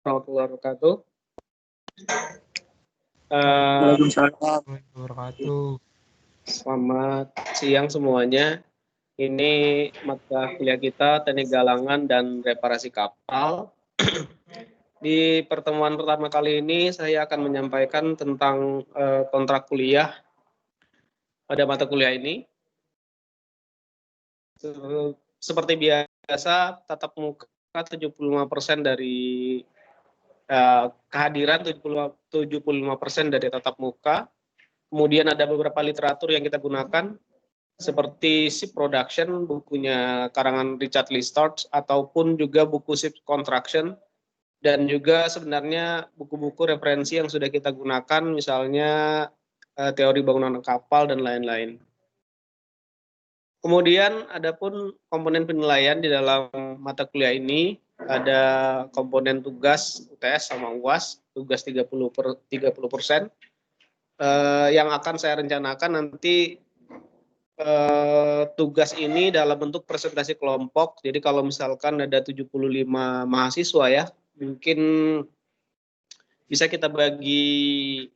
warahmatullahi wabarakatuh. Selamat siang semuanya. Ini mata kuliah kita teknik galangan dan reparasi kapal. Di pertemuan pertama kali ini saya akan menyampaikan tentang kontrak kuliah pada mata kuliah ini. Seperti biasa, tatap muka 75% dari kehadiran, 75% dari tatap muka. Kemudian ada beberapa literatur yang kita gunakan, seperti Ship Production, bukunya karangan Richard Listard, ataupun juga buku Ship Construction, dan juga sebenarnya buku-buku referensi yang sudah kita gunakan, misalnya teori bangunan kapal dan lain-lain. Kemudian adapun komponen penilaian di dalam mata kuliah ini, ada komponen tugas UTS sama UAS, tugas 30%. Yang akan saya rencanakan nanti tugas ini dalam bentuk presentasi kelompok. Jadi kalau misalkan ada 75 mahasiswa ya, mungkin bisa kita bagi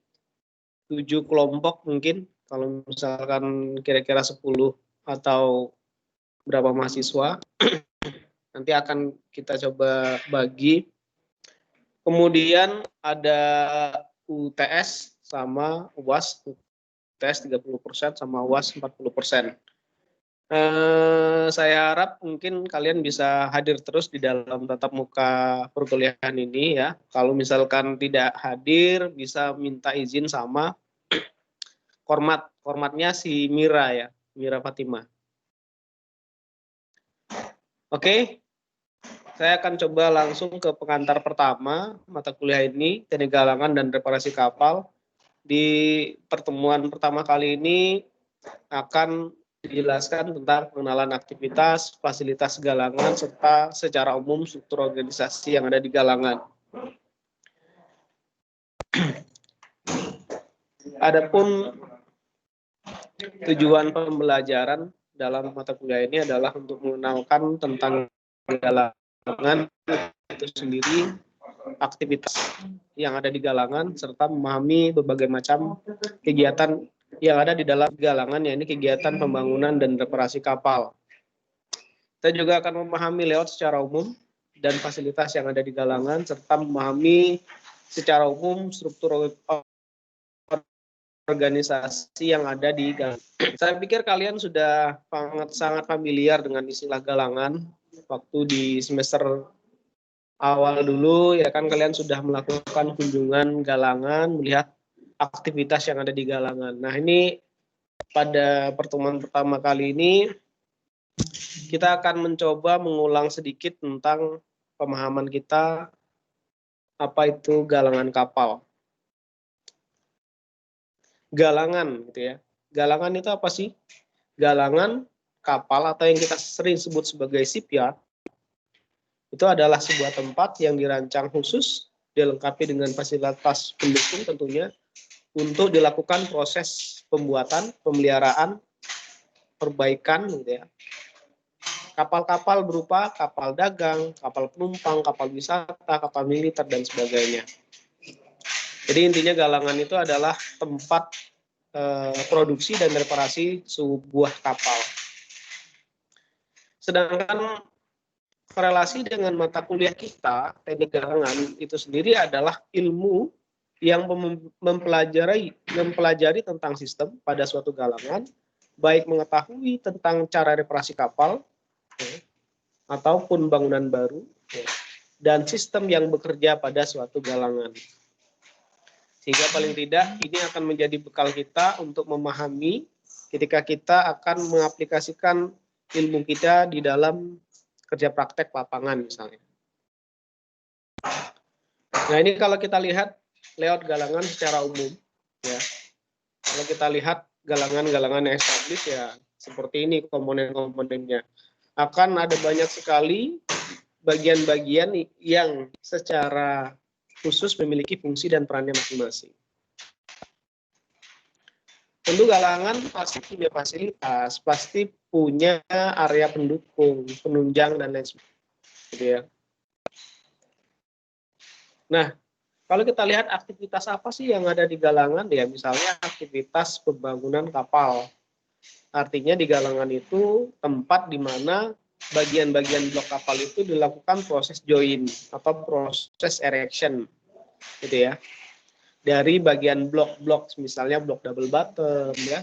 7 kelompok mungkin, kalau misalkan kira-kira 10 atau berapa mahasiswa, nanti akan kita coba bagi. Kemudian ada UTS sama UAS, UTS 30% sama UAS 40%. Saya harap mungkin kalian bisa hadir terus di dalam tatap muka perkuliahan ini ya. Kalau misalkan tidak hadir, bisa minta izin sama formatnya si Mira ya, Mira Fatima. Oke, saya akan coba langsung ke pengantar pertama mata kuliah ini, teknik galangan dan reparasi kapal. Di pertemuan pertama kali ini akan dijelaskan tentang pengenalan aktivitas, fasilitas galangan, serta secara umum struktur organisasi yang ada di galangan. Adapun tujuan pembelajaran dalam mata kuliah ini adalah untuk mengenalkan tentang galangan itu sendiri, aktivitas yang ada di galangan, serta memahami berbagai macam kegiatan yang ada di dalam galangan, yaitu kegiatan pembangunan dan reparasi kapal. Kita juga akan memahami layout secara umum dan fasilitas yang ada di galangan, serta memahami secara umum struktur organisasi yang ada di galangan. Saya pikir kalian sudah sangat familiar dengan istilah galangan waktu di semester awal dulu ya kan, kalian sudah melakukan kunjungan galangan, melihat aktivitas yang ada di galangan. Nah, ini pada pertemuan pertama kali ini kita akan mencoba mengulang sedikit tentang pemahaman kita apa itu galangan kapal. Galangan gitu ya. Galangan itu apa sih? Galangan kapal atau yang kita sering sebut sebagai shipyard itu adalah sebuah tempat yang dirancang khusus, dilengkapi dengan fasilitas pendukung tentunya, untuk dilakukan proses pembuatan, pemeliharaan, perbaikan gitu ya. Kapal-kapal berupa kapal dagang, kapal penumpang, kapal wisata, kapal militer, dan sebagainya. Jadi intinya galangan itu adalah tempat produksi dan reparasi sebuah kapal. Sedangkan korelasi dengan mata kuliah kita, teknik galangan itu sendiri adalah ilmu yang mempelajari tentang sistem pada suatu galangan, baik mengetahui tentang cara reparasi kapal ataupun bangunan baru, dan sistem yang bekerja pada suatu galangan. Sehingga paling tidak ini akan menjadi bekal kita untuk memahami ketika kita akan mengaplikasikan ilmu kita di dalam kerja praktek lapangan misalnya. Nah, ini kalau kita lihat layout galangan secara umum ya. Kalau kita lihat galangan-galangan yang established ya seperti ini komponen-komponennya. Akan ada banyak sekali bagian-bagian yang secara khusus memiliki fungsi dan perannya masing-masing. Tentu galangan pasti punya fasilitas, pasti punya area pendukung, penunjang, dan lain sebagainya. Gitu ya. Nah, kalau kita lihat aktivitas apa sih yang ada di galangan, ya misalnya aktivitas pembangunan kapal. Artinya di galangan itu tempat di mana bagian-bagian blok kapal itu dilakukan proses join atau proses erection, gitu ya. Dari bagian blok-blok, misalnya blok double bottom, ya,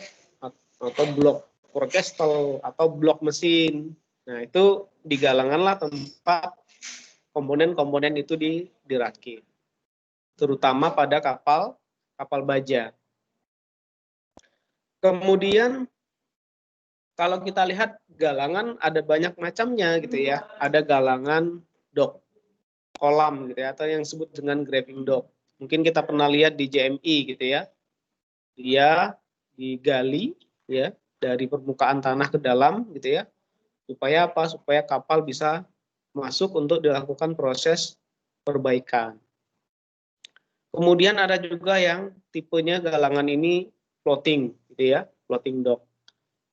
atau blok forecastle, atau blok mesin. Nah, itu di galangan lah tempat komponen-komponen itu dirakit, terutama pada kapal baja. Kemudian kalau kita lihat galangan ada banyak macamnya gitu ya. Ada galangan dock kolam gitu ya, atau yang disebut dengan graving dock. Mungkin kita pernah lihat di JMI gitu ya. Dia digali ya dari permukaan tanah ke dalam gitu ya. Supaya apa? Supaya kapal bisa masuk untuk dilakukan proses perbaikan. Kemudian ada juga yang tipenya galangan ini floating gitu ya, floating dock.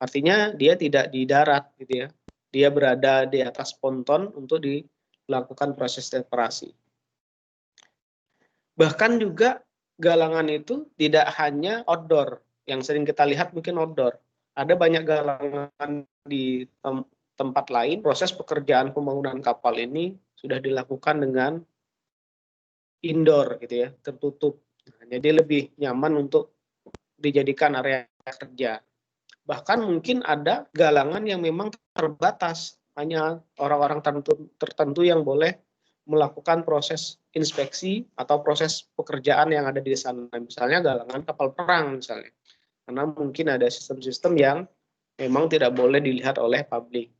Artinya dia tidak di darat gitu ya. Dia berada di atas ponton untuk dilakukan proses reparasi. Bahkan juga galangan itu tidak hanya outdoor, yang sering kita lihat mungkin outdoor. Ada banyak galangan di tempat lain, proses pekerjaan pembangunan kapal ini sudah dilakukan dengan indoor gitu ya, tertutup. Nah, jadi lebih nyaman untuk dijadikan area kerja. Bahkan mungkin ada galangan yang memang terbatas, hanya orang-orang tertentu yang boleh melakukan proses inspeksi atau proses pekerjaan yang ada di sana. Misalnya galangan kapal perang misalnya. Karena mungkin ada sistem-sistem yang memang tidak boleh dilihat oleh publik.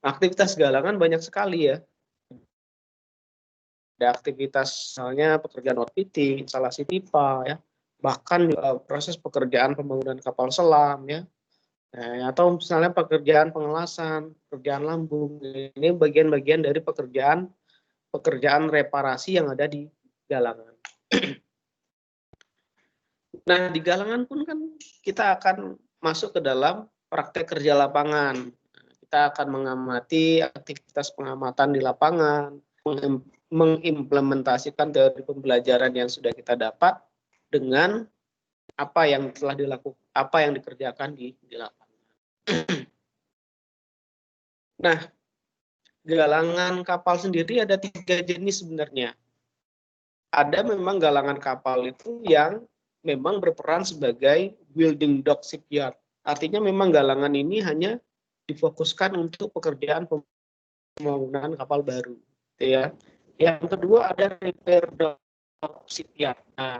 Aktivitas galangan banyak sekali ya. Ada aktivitas misalnya pekerjaan outfitting, instalasi pipa ya. Bahkan proses pekerjaan pembangunan kapal selam ya. Nah, atau misalnya pekerjaan pengelasan, pekerjaan lambung, ini bagian-bagian dari pekerjaan reparasi yang ada di galangan. Nah, di galangan pun kan kita akan masuk ke dalam praktek kerja lapangan. Kita akan mengamati aktivitas pengamatan di lapangan, mengimplementasikan teori pembelajaran yang sudah kita dapat dengan apa yang telah dilakukan, apa yang dikerjakan di lapangan. Nah, galangan kapal sendiri ada 3 jenis sebenarnya. Ada memang galangan kapal itu yang memang berperan sebagai building dock shipyard. Artinya memang galangan ini hanya difokuskan untuk pekerjaan pembangunan kapal baru. Ya. Yang kedua ada repair dock shipyard. Nah,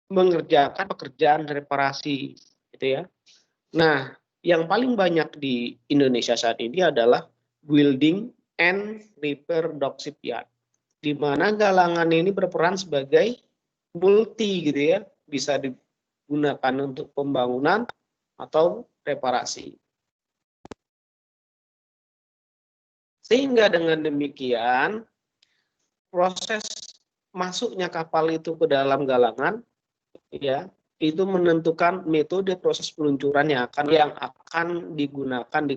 mengerjakan pekerjaan reparasi, gitu ya. Nah, yang paling banyak di Indonesia saat ini adalah building and repair dock shipyard, di mana galangan ini berperan sebagai multi gitu ya, bisa digunakan untuk pembangunan atau reparasi. Sehingga dengan demikian proses masuknya kapal itu ke dalam galangan ya itu menentukan metode proses peluncuran yang akan digunakan di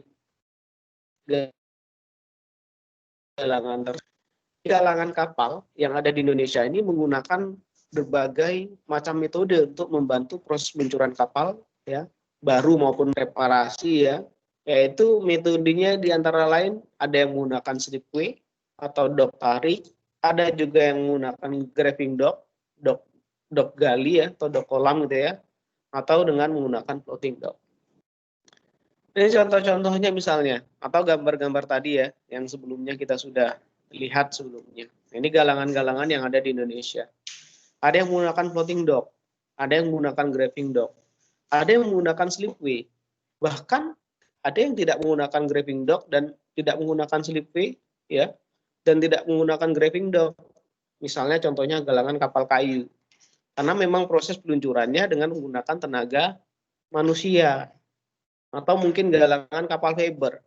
galangan tersebut. Galangan kapal yang ada di Indonesia ini menggunakan berbagai macam metode untuk membantu proses peluncuran kapal ya, baru maupun reparasi ya. Yaitu metodenya di antara lain ada yang menggunakan slipway atau dock tarik, ada juga yang menggunakan graving dock, dock gali ya atau dock kolam gitu ya, atau dengan menggunakan floating dock. Ini contoh-contohnya misalnya, atau gambar-gambar tadi ya, yang sebelumnya kita sudah lihat sebelumnya. Ini galangan-galangan yang ada di Indonesia. Ada yang menggunakan floating dock, ada yang menggunakan graving dock, ada yang menggunakan slipway, bahkan ada yang tidak menggunakan graving dock dan tidak menggunakan slipway, ya, dan tidak menggunakan graving dock. Misalnya contohnya galangan kapal kayu, karena memang proses peluncurannya dengan menggunakan tenaga manusia, atau mungkin galangan kapal fiber.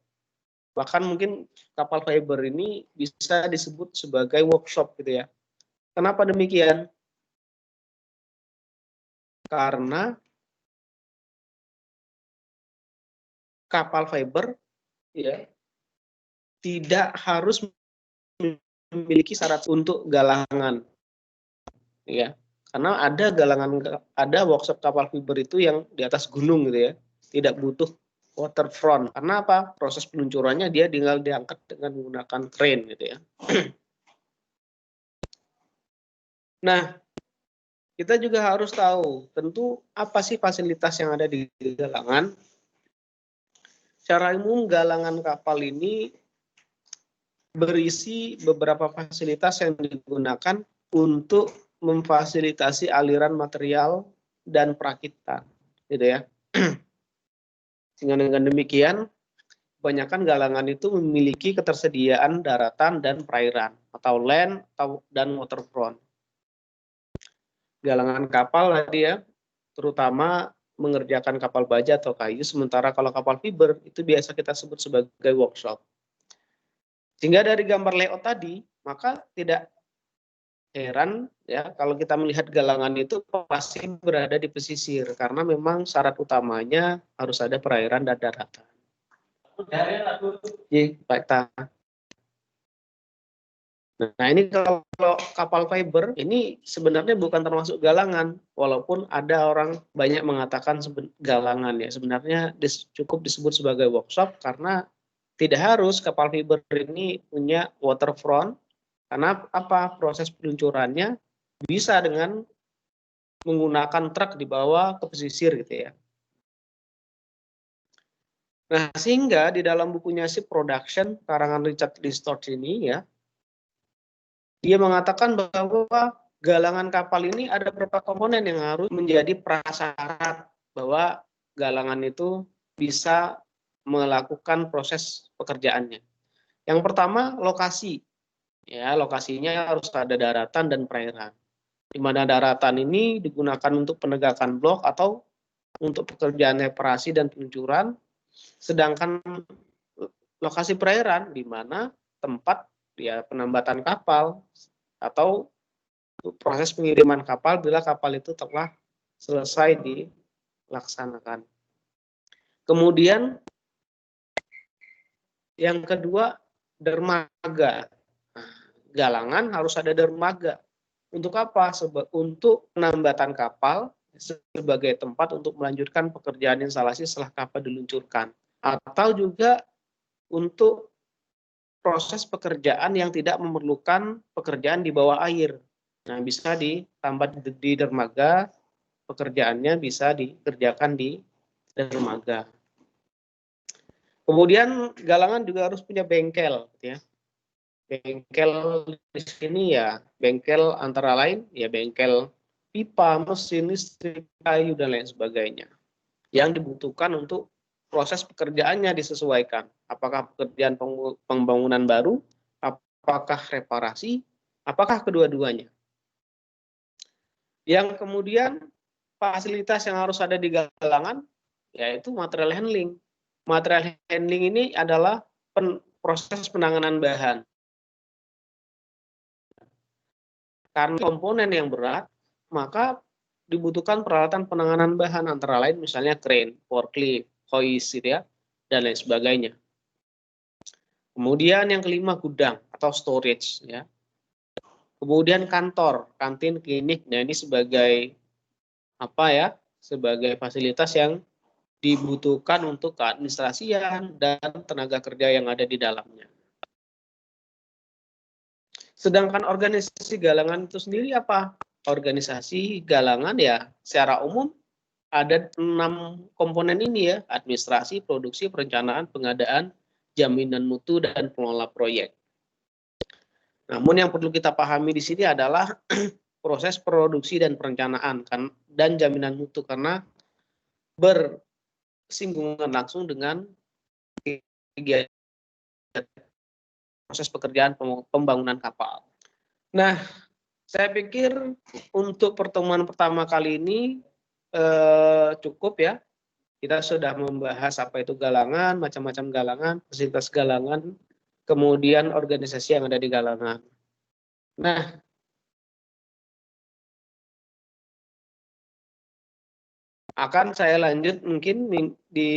Bahkan mungkin kapal fiber ini bisa disebut sebagai workshop gitu ya. Kenapa demikian? Karena kapal fiber ya tidak harus memiliki syarat untuk galangan, ya. Karena ada workshop kapal fiber itu yang di atas gunung gitu ya, tidak butuh waterfront. Karena apa? Proses peluncurannya dia tinggal diangkat dengan menggunakan crane gitu ya. Nah, kita juga harus tahu tentu apa sih fasilitas yang ada di galangan. Secara umum galangan kapal ini berisi beberapa fasilitas yang digunakan untuk memfasilitasi aliran material dan perakitan, gitu ya. Sehingga dengan demikian, kebanyakan galangan itu memiliki ketersediaan daratan dan perairan, atau land dan waterfront. Galangan kapal tadi ya, terutama mengerjakan kapal baja atau kayu, sementara kalau kapal fiber itu biasa kita sebut sebagai workshop. Sehingga dari gambar layout tadi, maka tidak heran ya kalau kita melihat galangan itu pasti berada di pesisir, karena memang syarat utamanya harus ada perairan dan daratan. Iya, baik. Nah, ini kalau kapal fiber ini sebenarnya bukan termasuk galangan, walaupun ada orang banyak mengatakan galangan ya. Sebenarnya cukup disebut sebagai workshop karena tidak harus kapal fiber ini punya waterfront, karena apa? Proses peluncurannya bisa dengan menggunakan truk dibawa ke pesisir gitu ya. Nah, sehingga di dalam bukunya Ship Production karangan Richard Listorch ini ya, dia mengatakan bahwa galangan kapal ini ada beberapa komponen yang harus menjadi prasyarat bahwa galangan itu bisa melakukan proses pekerjaannya. Yang pertama, lokasi. Ya, lokasinya harus ada daratan dan perairan. Di mana daratan ini digunakan untuk penegakan blok atau untuk pekerjaan reparasi dan peluncuran, sedangkan lokasi perairan di mana tempat ya penambatan kapal atau proses pengiriman kapal bila kapal itu telah selesai dilaksanakan. Kemudian yang kedua, dermaga. Nah, galangan harus ada dermaga. Untuk apa? Untuk penambatan kapal sebagai tempat untuk melanjutkan pekerjaan instalasi setelah kapal diluncurkan. Atau juga untuk proses pekerjaan yang tidak memerlukan pekerjaan di bawah air. Nah, bisa ditambah di dermaga, pekerjaannya bisa dikerjakan di dermaga. Kemudian galangan juga harus punya bengkel, ya. Bengkel di sini ya, bengkel antara lain ya bengkel pipa, mesin listrik, kayu dan lain sebagainya. Yang dibutuhkan untuk proses pekerjaannya disesuaikan. Apakah pekerjaan pembangunan baru, apakah reparasi, apakah kedua-duanya. Yang kemudian fasilitas yang harus ada di galangan yaitu material handling. Material handling ini adalah proses penanganan bahan. Karena komponen yang berat, maka dibutuhkan peralatan penanganan bahan antara lain misalnya crane, forklift, hoist gitu ya, dan lain sebagainya. Kemudian yang kelima gudang atau storage ya. Kemudian kantor, kantin, klinik. Nah, ini sebagai apa ya? Sebagai fasilitas yang dibutuhkan untuk keadministrasian dan tenaga kerja yang ada di dalamnya. Sedangkan organisasi galangan itu sendiri apa? Organisasi galangan ya secara umum ada 6 komponen ini ya, administrasi, produksi, perencanaan, pengadaan, jaminan mutu, dan pengelola proyek. Namun yang perlu kita pahami di sini adalah proses produksi dan perencanaan dan jaminan mutu karena bersinggungan langsung dengan kegiatan proses pekerjaan pembangunan kapal. Nah, saya pikir untuk pertemuan pertama kali ini cukup ya. Kita sudah membahas apa itu galangan, macam-macam galangan, fasilitas galangan, kemudian organisasi yang ada di galangan. Nah, akan saya lanjut mungkin di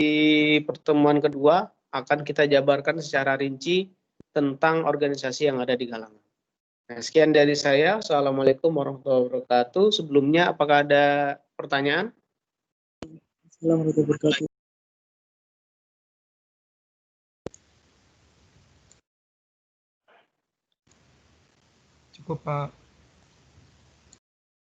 pertemuan kedua akan kita jabarkan secara rinci tentang organisasi yang ada di Galangan. Nah, sekian dari saya. Assalamualaikum warahmatullahi wabarakatuh. Sebelumnya, apakah ada pertanyaan? Assalamualaikum warahmatullahi wabarakatuh. Cukup, Pak.